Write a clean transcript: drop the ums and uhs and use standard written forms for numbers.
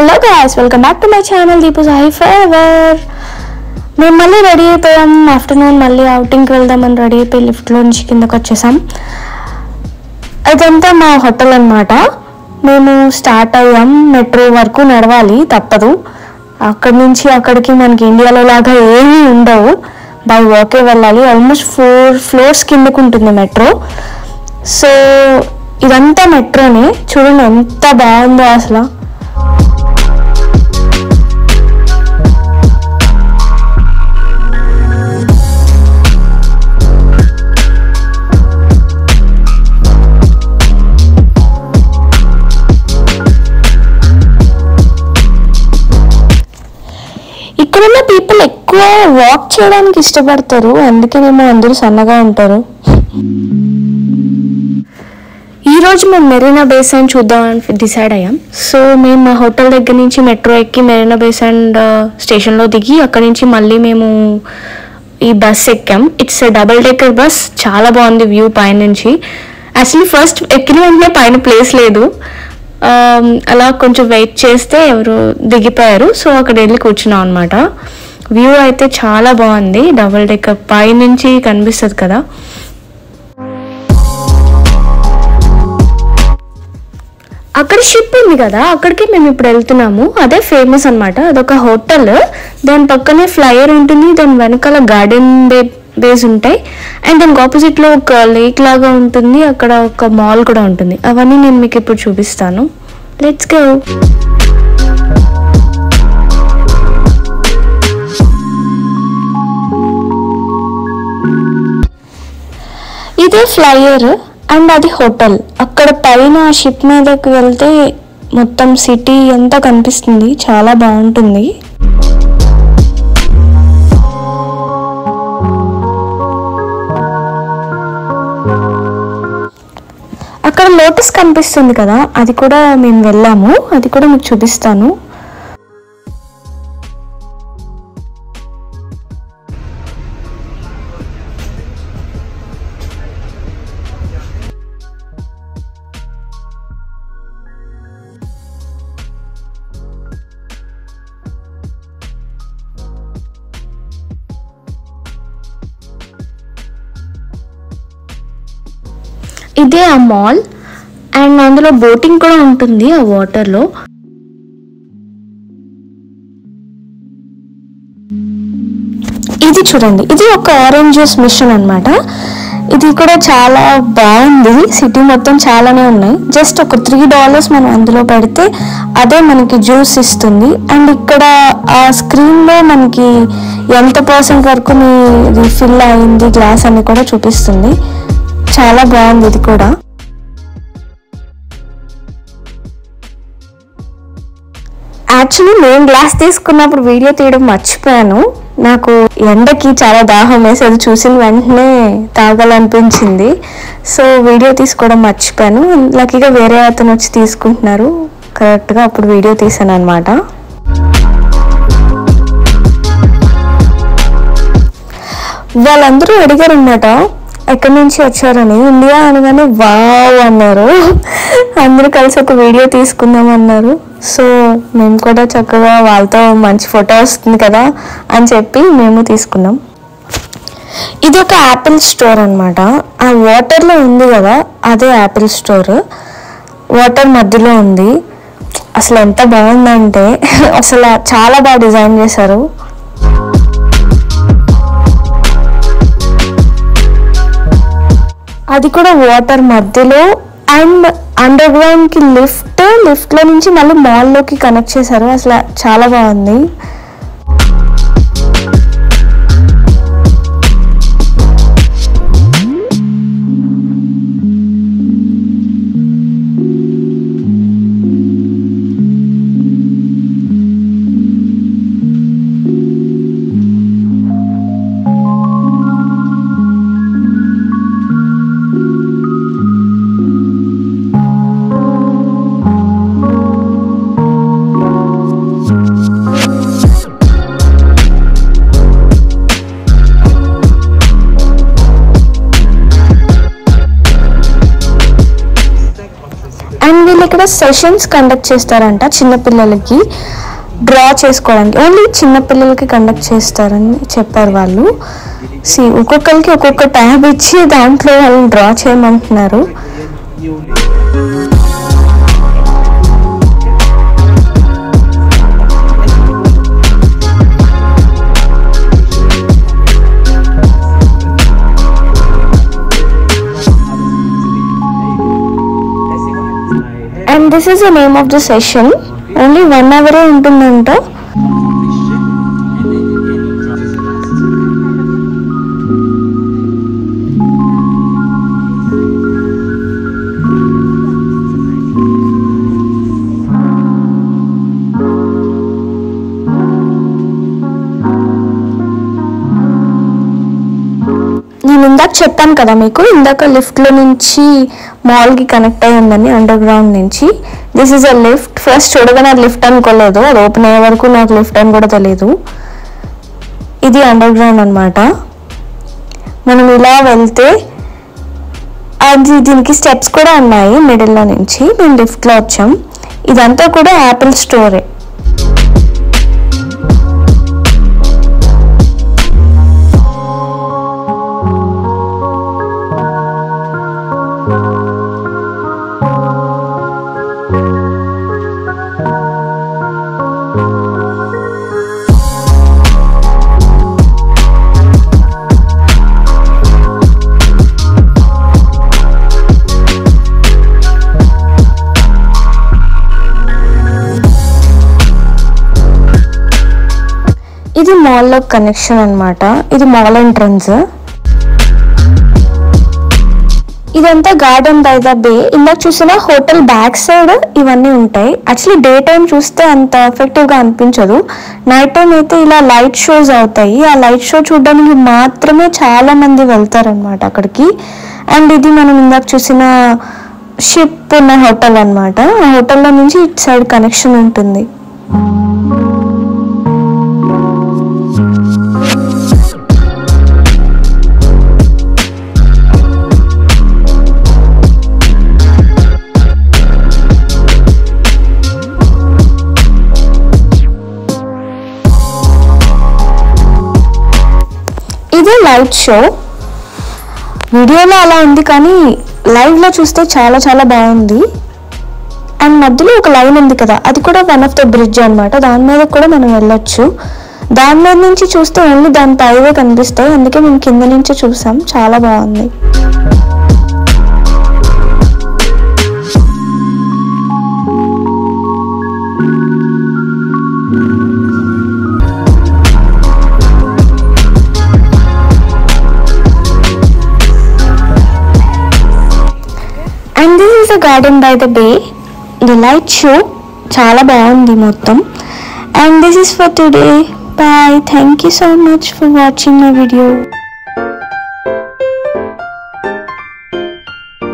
Hello guys, welcome back to my channel Deepu Sai forever. మేము మళ్ళీ ready అయిపోయాం. ఆఫ్టర్నూన్ మళ్ళీ అవుటింగ్కి వెళ్దామని రెడీ అయిపోయి లిఫ్ట్లో నుంచి కిందకు వచ్చేసాం. అదంతా మా హోటల్ అనమాట. మేము స్టార్ట్ అయ్యాం. మెట్రో వరకు నడవాలి, తప్పదు. అక్కడి నుంచి అక్కడికి మనకి ఇండియాలో లాగా ఏమీ ఉండవు, బై వాకే వెళ్ళాలి. ఆల్మోస్ట్ 4 ఫ్లోర్స్ కిందకు ఉంటుంది మెట్రో. సో ఇదంతా మెట్రోనే. చూడండి ఎంత బాగుందో అసలు. ఇక్కడున్న పీపుల్ ఎక్కువ వాక్ చేయడానికి ఇష్టపడతారు, అందుకేనేమో అందరూ సన్నగా ఉంటారు. ఈరోజు మేము మెరీనా బే సాండ్ చూద్దామని డిసైడ్ అయ్యాం. సో మేము మా హోటల్ దగ్గర నుంచి మెట్రో ఎక్కి మెరీనా బే సాండ్ స్టేషన్లో దిగి అక్కడి నుంచి మళ్ళీ మేము ఈ బస్ ఎక్కాం. It's double decker bus. చాలా బాగుంది వ్యూ పైనుంచి. యాక్చువల్లీ ఫస్ట్ ఎక్కిన వెంటనే పైన ప్లేస్ లేదు. అలా కొంచెం వెయిట్ చేస్తే ఎవరు దిగిపోయారు. సో అక్కడ వెళ్ళి కూర్చున్నాం అనమాట. వ్యూ అయితే చాలా బాగుంది. డబుల్ డెక్కర్ పైనుంచి కనిపిస్తుంది కదా. అక్కడ షిప్ ఉంది కదా, అక్కడికి మేము ఇప్పుడు వెళ్తున్నాము. అదే ఫేమస్ అనమాట. అదొక హోటల్, దాని పక్కనే ఫ్లైయర్ ఉంటుంది, దాని వెనకాల గార్డెన్ బేస్ ఉంటాయి, అండ్ దానికి ఆపోజిట్లో ఒక లేక్ లాగా ఉంటుంది. అక్కడ ఒక మాల్ కూడా ఉంటుంది. అవన్నీ నేను మీకు ఇప్పుడు చూపిస్తాను. Let's go. ఇదే ఫ్లైయర్ అండ్ అది హోటల్. అక్కడ పైన షిప్ మీదకి వెళ్తే మొత్తం సిటీ అంతా కనిపిస్తుంది. చాలా బాగుంటుంది. అక్కడ లోటస్ కనిపిస్తుంది కదా, అది కూడా మేము వెళ్ళాము. అది కూడా మీకు చూపిస్తాను. ఇదే ఆ మాల్, అండ్ అందులో బోటింగ్ కూడా ఉంటుంది ఆ వాటర్లో. ఇది చూడండి, ఇది ఒక ఆరెంజ్ జ్యూస్ మిషన్ అనమాట. ఇది కూడా చాలా బాగుంది. సిటీ మొత్తం చాలానే ఉన్నాయి. జస్ట్ ఒక $3 మనం అందులో పెడితే అదే మనకి జ్యూస్ ఇస్తుంది. అండ్ ఇక్కడ ఆ స్క్రీన్లో మనకి ఎంత % వరకు రీఫిల్ అయింది గ్లాస్ అని కూడా చూపిస్తుంది. చాలా బాగుంది ఇది కూడా. యాక్చువల్లీ నేను గ్లాస్ తీసుకున్నప్పుడు వీడియో తీయడం మర్చిపోయాను. నాకు ఎండకి చాలా దాహం వేసి అది చూసిన వెంటనే తాగాలనిపించింది. సో వీడియో తీసుకోవడం మర్చిపోయాను. లక్కీగా వేరే అతను వచ్చి తీసుకుంటున్నారు కరెక్ట్గా. అప్పుడు వీడియో తీసాను అనమాట. వాళ్ళందరూ అడిగారు అన్నమాట ఎక్కడి నుంచి వచ్చారని. ఇండియా అనగానే వావ్ అన్నారు. అందరూ కలిసి ఒక వీడియో తీసుకుందాం అన్నారు. సో మేము కూడా చక్కగా వాళ్ళతో మంచి ఫోటో వస్తుంది కదా అని చెప్పి మేము తీసుకున్నాం. ఇది ఒక యాపిల్ స్టోర్ అనమాట. ఆ వాటర్లో ఉంది కదా, అదే యాపిల్ స్టోర్. వాటర్ మధ్యలో ఉంది. అసలు ఎంత బాగుందంటే అసలు చాలా బాగా డిజైన్ చేశారు. అది కూడా వాటర్ మధ్యలో. అండ్ అండర్ గ్రౌండ్ కి లిఫ్ట్ లో నుంచి మళ్ళీ మాల్లోకి కనెక్ట్ చేశారు. అసలు చాలా బాగుంది. ఇక్కడ సెషన్స్ కండక్ట్ చేస్తారంట చిన్నపిల్లలకి డ్రా చేసుకోవడానికి. ఓన్లీ చిన్నపిల్లలకి కండక్ట్ చేస్తారని చెప్పారు వాళ్ళు. ఒక్కొక్కరికి ఒక్కొక్క ట్యాబ్ ఇచ్చి దాంట్లో వాళ్ళని డ్రా చేయమంటున్నారు. And this is the name of the session. Only 1 hour ఉంటుందంట. నేను ఇందాక చెప్పాను కదా మీకు, ఇందాక లిఫ్ట్లో నుంచి మాల్కి కనెక్ట్ అయ్యి ఉందని అండర్ గ్రౌండ్ నుంచి. This is a lift. First చూడగానే అది లిఫ్ట్ అనుకోలేదు, అది ఓపెన్ అయ్యే వరకు నాకు లిఫ్ట్ అని కూడా తెలియదు. ఇది అండర్ గ్రౌండ్ అనమాట. మనం ఇలా వెళ్తే అది దీనికి స్టెప్స్ కూడా ఉన్నాయి మిడిల్లో నుంచి. మేము లిఫ్ట్లో వచ్చాం. ఇదంతా కూడా యాపిల్ స్టోరే. ఇది మాల్లో కనెక్షన్ అనమాట. ఇది మాల్ ఎంట్రన్స్. ఇదంతా గార్డెన్ బై ద బే. ఇందాక చూసిన హోటల్ బ్యాక్ సైడ్ ఇవన్నీ ఉంటాయి. యాక్చువల్లీ డే టైం చూస్తే అంత ఎఫెక్టివ్గా అనిపించదు. నైట్ టైం అయితే ఇలా లైట్ షోస్ అవుతాయి. ఆ లైట్ షో చూడడానికి మాత్రమే చాలా మంది వెళ్తారనమాట అక్కడికి. అండ్ ఇది మనం ఇందాక చూసిన షిప్ ఉన్న హోటల్ అనమాట. ఆ హోటల్లో నుంచి ఇటు సైడ్ కనెక్షన్ ఉంటుంది. ఇది లైట్ షో. వీడియోలో అలా ఉంది కానీ లైవ్లో చూస్తే చాలా చాలా బాగుంది. అండ్ మధ్యలో ఒక లైన్ ఉంది కదా, అది కూడా వన్ ఆఫ్ ద బ్రిడ్జ్ అనమాట. దాని మీద కూడా మనం వెళ్ళొచ్చు. దాని మీద నుంచి చూస్తే ఓన్లీ దాని పైవే కనిపిస్తాయి. అందుకే మేము కింద నుంచి చూసాం. చాలా బాగుంది. And this is the garden by the bay. The light show చాలా బాగుంది మొత్తం. And this is for today. Bye. Thank you so much for watching my video.